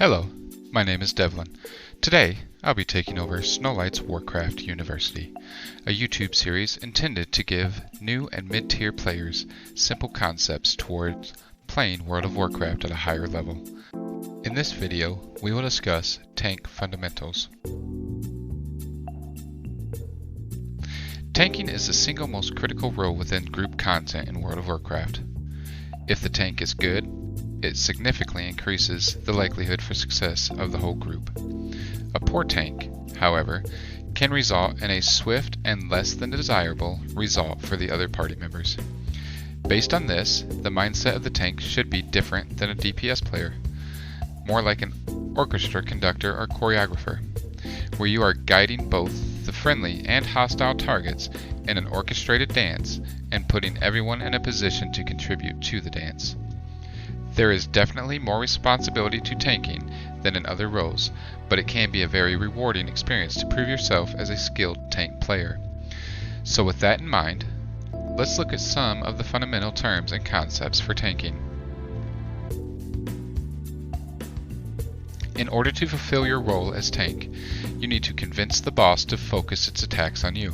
Hello, my name is Devlin. Today, I'll be taking over Snowlight's Warcraft University, a YouTube series intended to give new and mid-tier players simple concepts towards playing World of Warcraft at a higher level. In this video, we will discuss tank fundamentals. Tanking is the single most critical role within group content in World of Warcraft. If the tank is good, it significantly increases the likelihood for success of the whole group. A poor tank, however, can result in a swift and less than desirable result for the other party members. Based on this, the mindset of the tank should be different than a DPS player, more like an orchestra conductor or choreographer, where you are guiding both the friendly and hostile targets in an orchestrated dance and putting everyone in a position to contribute to the dance. There is definitely more responsibility to tanking than in other roles, but it can be a very rewarding experience to prove yourself as a skilled tank player. So with that in mind, let's look at some of the fundamental terms and concepts for tanking. In order to fulfill your role as tank, you need to convince the boss to focus its attacks on you,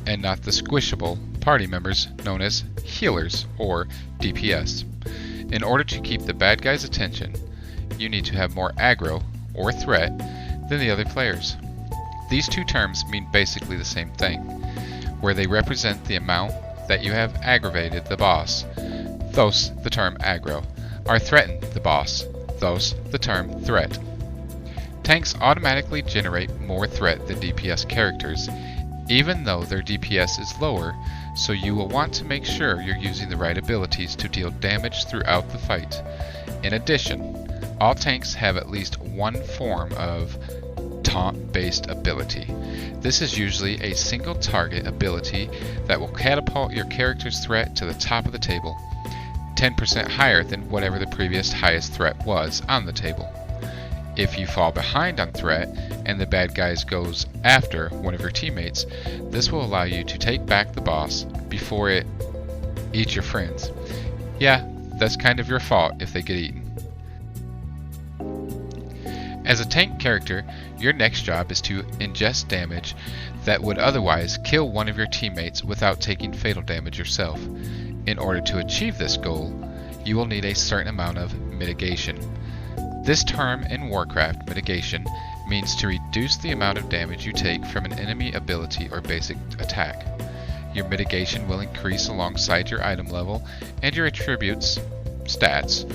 and not the squishable party members known as healers or DPS. In order to keep the bad guy's attention, you need to have more aggro, or threat, than the other players. These two terms mean basically the same thing, where they represent the amount that you have aggravated the boss, thus the term aggro, or threatened the boss, thus the term threat. Tanks automatically generate more threat than DPS characters, even though their DPS is lower, so you will want to make sure you're using the right abilities to deal damage throughout the fight. In addition, all tanks have at least one form of taunt-based ability. This is usually a single target ability that will catapult your character's threat to the top of the table, 10% higher than whatever the previous highest threat was on the table. If you fall behind on threat and the bad guys goes after one of your teammates, this will allow you to take back the boss before it eats your friends. Yeah, that's kind of your fault if they get eaten. As a tank character, your next job is to ingest damage that would otherwise kill one of your teammates without taking fatal damage yourself. In order to achieve this goal, you will need a certain amount of mitigation. This term in Warcraft, mitigation, means to reduce the amount of damage you take from an enemy ability or basic attack. Your mitigation will increase alongside your item level and your attributes, stats.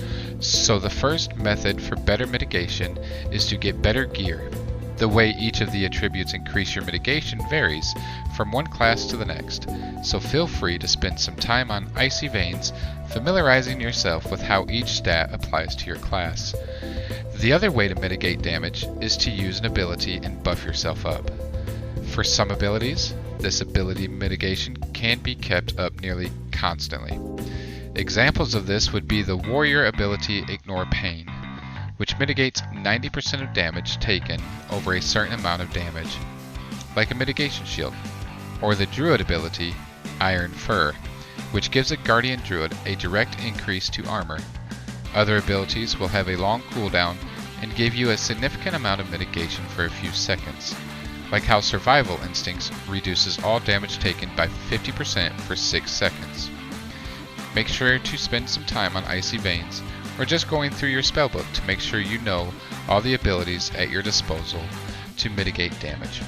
So the first method for better mitigation is to get better gear. The way each of the attributes increase your mitigation varies from one class to the next, so feel free to spend some time on Icy Veins familiarizing yourself with how each stat applies to your class. The other way to mitigate damage is to use an ability and buff yourself up. For some abilities, this ability mitigation can be kept up nearly constantly. Examples of this would be the warrior ability Ignore Pain, which mitigates 90% of damage taken over a certain amount of damage, like a mitigation shield, or the druid ability Iron Fur, which gives a guardian druid a direct increase to armor. Other abilities will have a long cooldown and give you a significant amount of mitigation for a few seconds, like how Survival Instincts reduces all damage taken by 50% for 6 seconds. Make sure to spend some time on Icy Veins, or just going through your spellbook to make sure you know all the abilities at your disposal to mitigate damage.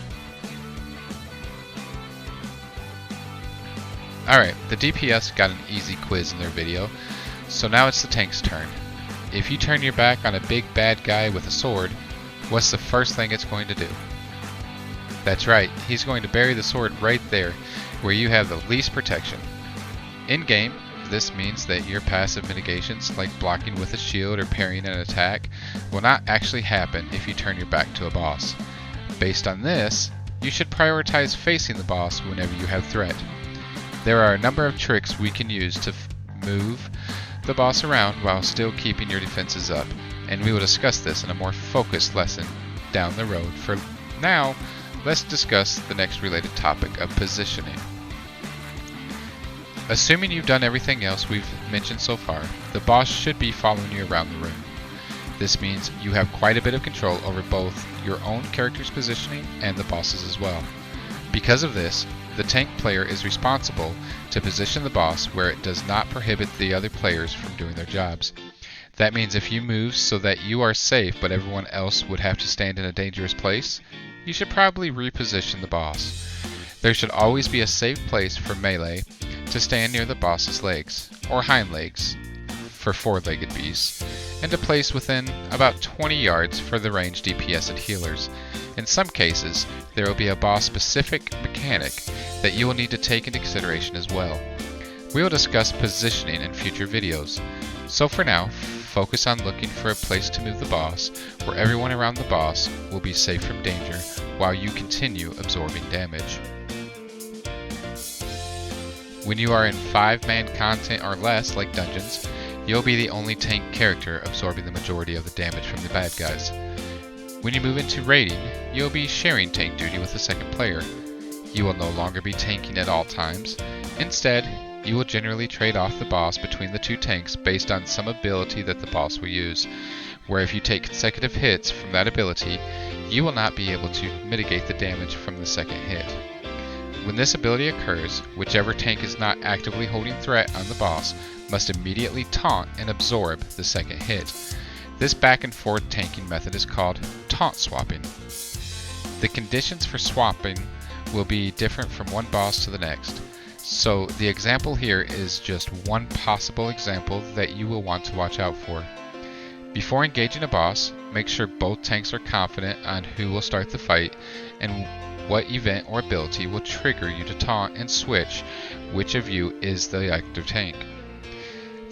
Alright, the DPS got an easy quiz in their video, so now it's the tank's turn. If you turn your back on a big bad guy with a sword, what's the first thing it's going to do? That's right, he's going to bury the sword right there, where you have the least protection. In-game, this means that your passive mitigations, like blocking with a shield or parrying an attack, will not actually happen if you turn your back to a boss. Based on this, you should prioritize facing the boss whenever you have threat. There are a number of tricks we can use to move the boss around while still keeping your defenses up, and we will discuss this in a more focused lesson down the road. For now, let's discuss the next related topic of positioning. Assuming you've done everything else we've mentioned so far, the boss should be following you around the room. This means you have quite a bit of control over both your own character's positioning and the boss's as well. Because of this, the tank player is responsible to position the boss where it does not prohibit the other players from doing their jobs. That means if you move so that you are safe but everyone else would have to stand in a dangerous place, you should probably reposition the boss. There should always be a safe place for melee to stand near the boss's legs, or hind legs for four-legged beasts, and a place within about 20 yards for the ranged DPS and healers. In some cases, there will be a boss-specific mechanic that you will need to take into consideration as well. We will discuss positioning in future videos, so for now, focus on looking for a place to move the boss where everyone around the boss will be safe from danger while you continue absorbing damage. When you are in 5-man content or less, like dungeons, you'll be the only tank character absorbing the majority of the damage from the bad guys. When you move into raiding, you'll be sharing tank duty with a second player. You will no longer be tanking at all times. Instead, you will generally trade off the boss between the two tanks based on some ability that the boss will use, where if you take consecutive hits from that ability, you will not be able to mitigate the damage from the second hit. When this ability occurs, whichever tank is not actively holding threat on the boss must immediately taunt and absorb the second hit. This back and forth tanking method is called Taunt Swapping. The conditions for swapping will be different from one boss to the next. So the example here is just one possible example that you will want to watch out for. Before engaging a boss, make sure both tanks are confident on who will start the fight and what event or ability will trigger you to taunt and switch which of you is the active tank.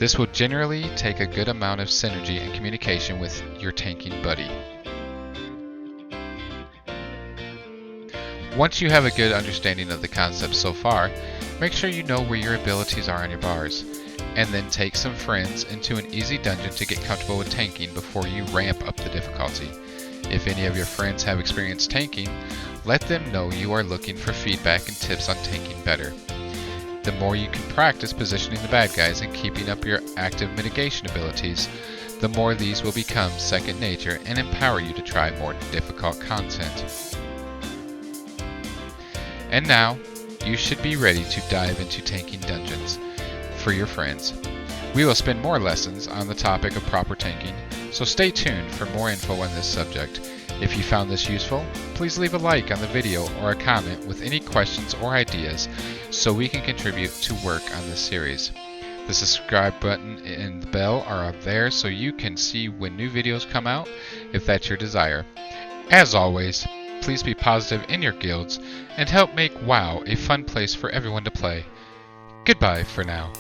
This will generally take a good amount of synergy and communication with your tanking buddy. Once you have a good understanding of the concept so far, make sure you know where your abilities are on your bars, and then take some friends into an easy dungeon to get comfortable with tanking before you ramp up the difficulty. If any of your friends have experience tanking, let them know you are looking for feedback and tips on tanking better. The more you can practice positioning the bad guys and keeping up your active mitigation abilities, the more these will become second nature and empower you to try more difficult content. And now, you should be ready to dive into tanking dungeons for your friends. We will spend more lessons on the topic of proper tanking, so stay tuned for more info on this subject. If you found this useful, please leave a like on the video or a comment with any questions or ideas so we can contribute to work on this series. The subscribe button and the bell are up there so you can see when new videos come out if that's your desire. As always, please be positive in your guilds and help make WoW a fun place for everyone to play. Goodbye for now.